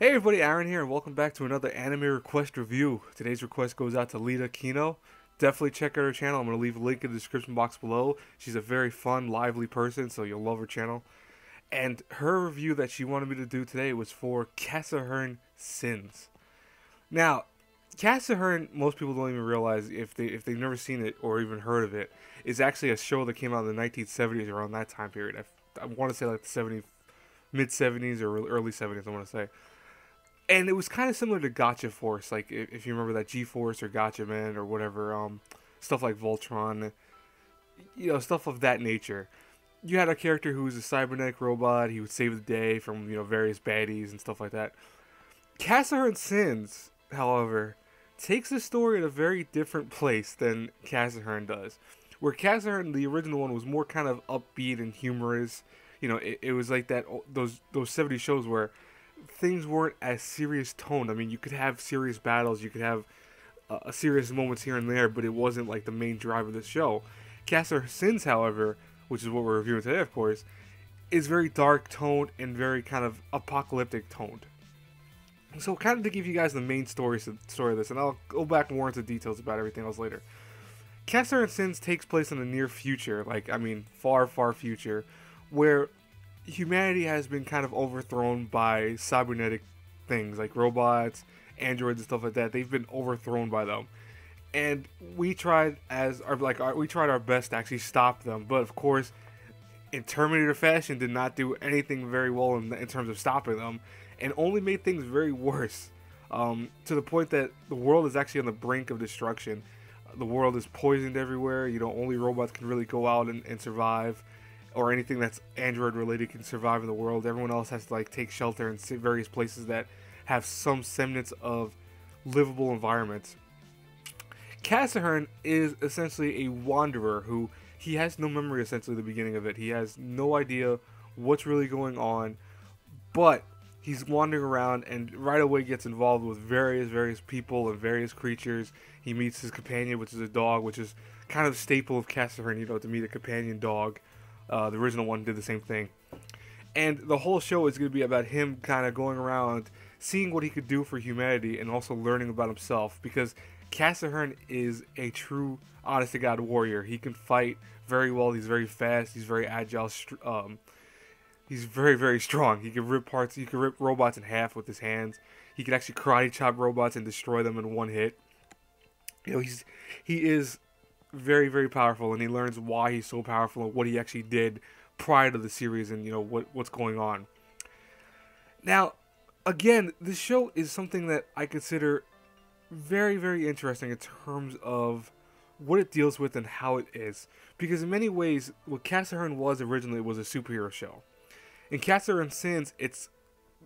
Hey everybody, Aaron here, and welcome back to another anime request review. Today's request goes out to Lita Kino. Definitely check out her channel. I'm going to leave a link in the description box below. She's a very fun, lively person, so you'll love her channel. And her review that she wanted me to do today was for Casshern Sins. Now, Casshern, most people don't even realize if they've never seen it or even heard of it, is actually a show that came out in the 1970s, around that time period. I want to say like the mid 70s or early 70s, I want to say. And it was kind of similar to Gotcha Force, like if you remember that G-Force or Gotcha Man or whatever, stuff like Voltron, stuff of that nature. You had a character who was a cybernetic robot. He would save the day from various baddies and stuff like that. Casshern Sins, however, takes the story at a very different place than Casshern does. Where Casshern, the original one, was more kind of upbeat and humorous. It was like that those 70s shows where things weren't as serious toned. I mean, you could have serious battles, you could have serious moments here and there, but it wasn't like the main drive of the show. Casshern Sins, however, which is what we're reviewing today, of course, is very dark toned and very kind of apocalyptic toned. So, kind of to give you guys the main story of this, and I'll go back more into details about everything else later. Casshern Sins takes place in the near future, far, far future, where humanity has been kind of overthrown by cybernetic things like robots, androids, and stuff like that. They've been overthrown by them, and we tried our best to actually stop them. But of course, in Terminator fashion, did not do anything very well in terms of stopping them, and only made things very worse. To the point that the world is actually on the brink of destruction. The world is poisoned everywhere. Only robots can really go out and survive, or anything that's android related can survive in the world. Everyone else has to take shelter in various places that have some semblance of livable environments. Casshern is essentially a wanderer who he has no memory essentially at the beginning of it. He has no idea what's really going on, but he's wandering around and right away gets involved with various people and various creatures. He meets his companion, which is a dog, which is kind of a staple of Casshern, to meet a companion dog. The original one did the same thing. And the whole show is going to be about him kind of going around, seeing what he could do for humanity, and also learning about himself. Because Casshern is a true, honest-to-God warrior. He can fight very well. He's very fast. He's very agile. He's very, very strong. He can rip robots in half with his hands. He can actually karate chop robots and destroy them in one hit. He is very, very powerful, and he learns why he's so powerful and what he actually did prior to the series, and what's going on. Now, again, this show is something that I consider very, very interesting in terms of what it deals with and how it is, because in many ways, what Casshern was originally was a superhero show. In Casshern Sins, it's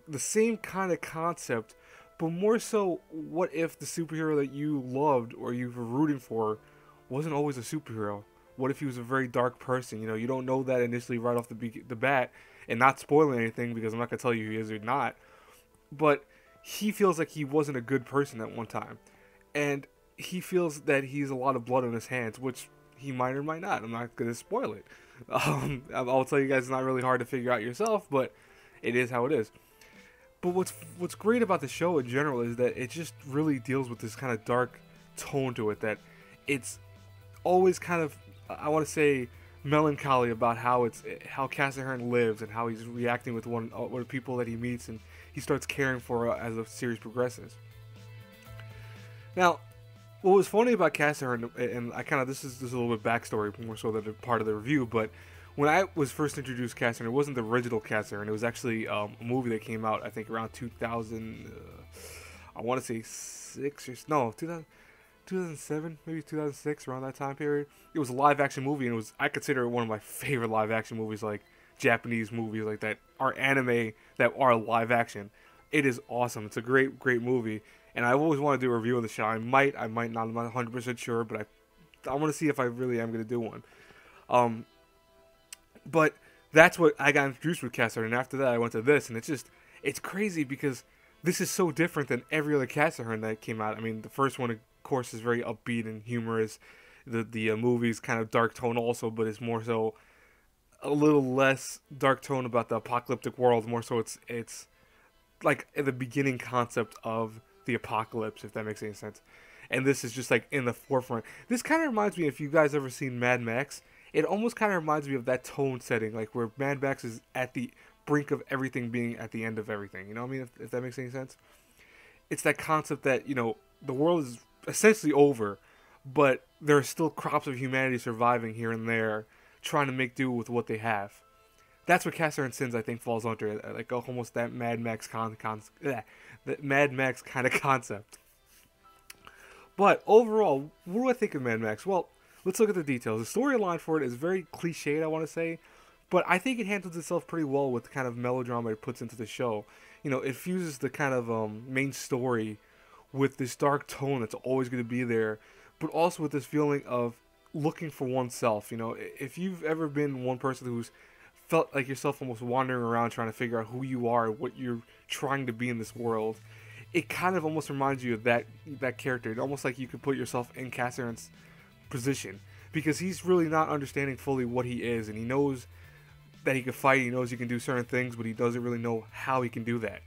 the same kind of concept, but more so, what if the superhero that you loved or you were rooting for wasn't always a superhero? What if he was a very dark person? You don't know that initially right off the bat, and not spoiling anything because I'm not going to tell you who he is or not, but he feels like he wasn't a good person at one time, and he feels that he's a lot of blood on his hands, which he might or might not. I'm not going to spoil it. I'll tell you guys it's not really hard to figure out yourself, but it is how it is. But what's great about the show in general is that it just really deals with this kind of dark tone to it, that it's always kind of, I want to say, melancholy about how Casshern lives and how he's reacting with the people that he meets and he starts caring for as the series progresses. Now, what was funny about Casshern, and this is just a little bit backstory more so than a part of the review, but when I was first introduced to Casshern, it wasn't the original Casshern. It was actually a movie that came out, I think, around 2000. I want to say 2007, maybe 2006, around that time period. It was a live action movie, and I consider it one of my favorite live action movies, like Japanese movies like that are anime that are live action. It is awesome. It's a great, great movie, and I always want to do a review of the show. I might not. I'm not 100% sure, but I want to see if I really am going to do one. But that's what I got introduced with Casshern, and after that I went to this, and it's crazy because this is so different than every other Casshern that came out. I mean, the first one, of course, is very upbeat and humorous. The movie's kind of dark tone also, but it's more so a little less dark tone about the apocalyptic world. More so, it's like the beginning concept of the apocalypse, if that makes any sense. And this is just like in the forefront. This kind of reminds me, if you guys ever seen Mad Max, it almost kind of reminds me of that tone setting, like where Mad Max is at the brink of everything being at the end of everything. You know what I mean? If that makes any sense. It's that concept that, you know, the world is essentially over, but there are still crops of humanity surviving here and there, trying to make do with what they have. That's what Casshern Sins, I think, falls under, like almost that Mad Max that Mad Max kind of concept. But overall, what do I think of Mad Max? Well, let's look at the details. The storyline for it is very cliched, I want to say, but I think it handles itself pretty well with the kind of melodrama it puts into the show. You know, it fuses the kind of main story with this dark tone that's always going to be there, but also with this feeling of looking for oneself. You know, if you've ever been one person who's felt like yourself almost wandering around trying to figure out who you are, what you're trying to be in this world, it kind of almost reminds you of that character. It's almost like you could put yourself in Casshern's position, because he's really not understanding fully what he is, and he knows that he can fight, he knows he can do certain things, but he doesn't really know how he can do that.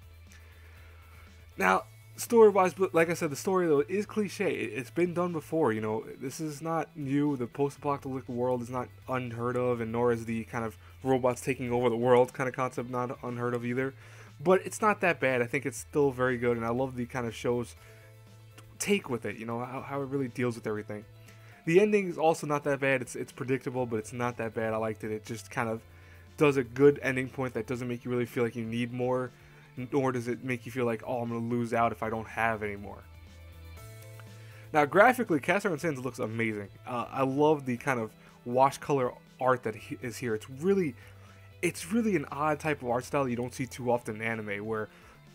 Now, story-wise, but like I said, the story though is cliche. It's been done before. You know, this is not new. The post-apocalyptic world is not unheard of, and nor is the kind of robots taking over the world kind of concept not unheard of either. But it's not that bad. I think it's still very good, and I love the kind of show's take with it. You know, how it really deals with everything. The ending is also not that bad. It's predictable, but it's not that bad. I liked it. It just kind of does a good ending point that doesn't make you really feel like you need more, nor does it make you feel like, oh, I'm going to lose out if I don't have any more. Now, graphically, Casshern Sins looks amazing. I love the kind of wash color art that is here. It's really an odd type of art style you don't see too often in anime, where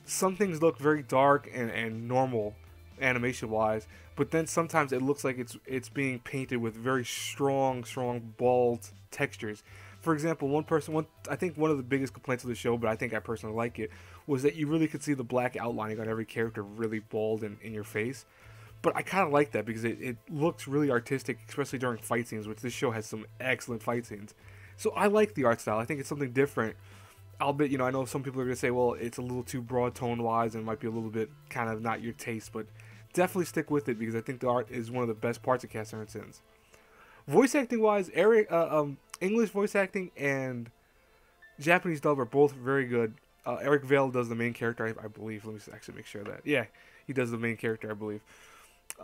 some things look very dark and normal animation-wise, but then sometimes it looks like it's being painted with very strong, bold textures. For example, I think one of the biggest complaints of the show, but I think I personally like it, was that you really could see the black outlining on every character really bold in your face. But I kind of like that because it looks really artistic, especially during fight scenes, which this show has some excellent fight scenes. So I like the art style. I think it's something different. Albeit, you know, I know some people are going to say, well, it's a little too broad tone-wise and might be a little bit kind of not your taste, but definitely stick with it because I think the art is one of the best parts of Casshern Sins. Voice acting-wise, English voice acting and Japanese dub are both very good. Eric Vale does the main character, I believe. Let me actually make sure that. Yeah, he does the main character, I believe.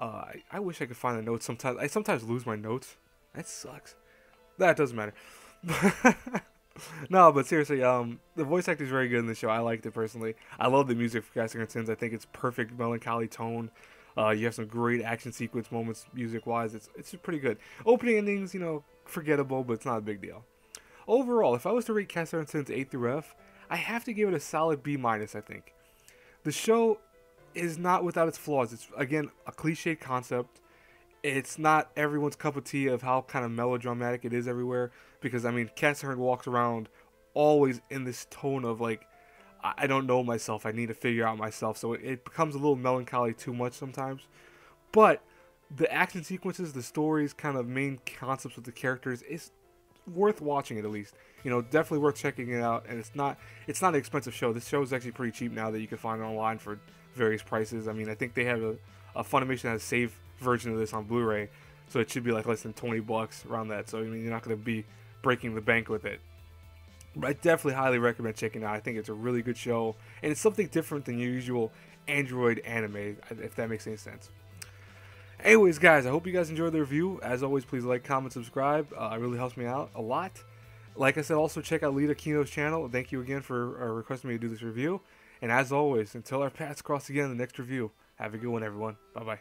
I wish I could find the notes sometimes. I sometimes lose my notes. That sucks. That doesn't matter. No, but seriously, the voice acting is very good in the show. I liked it personally. I love the music for Casshern Sins. I think it's perfect melancholy tone. You have some great action sequence moments music-wise. It's pretty good. Opening endings, you know, forgettable, but it's not a big deal. Overall, if I was to rate Casshern Sins 8 through F, I have to give it a solid B-, I think. The show is not without its flaws. It's, again, a cliche concept. It's not everyone's cup of tea of how kind of melodramatic it is everywhere. Because, I mean, Casshern walks around always in this tone of, like, I don't know myself. I need to figure out myself. So it becomes a little melancholy too much sometimes. But the action sequences, the stories, kind of main concepts with the characters, is worth watching it at least. You know, definitely worth checking it out. And it's not an expensive show. This show is actually pretty cheap now that you can find it online for various prices. I mean, I think they have a Funimation has a save version of this on Blu-ray, so it should be like less than $20 around that. So I mean, you're not going to be breaking the bank with it. But I definitely highly recommend checking it out. I think it's a really good show, and it's something different than your usual Android anime, if that makes any sense. Anyways, guys, I hope you guys enjoyed the review. As always, please like, comment, subscribe. It really helps me out a lot. Like I said, also check out Lita Kino's channel. Thank you again for requesting me to do this review. And as always, until our paths cross again in the next review, have a good one, everyone. Bye-bye.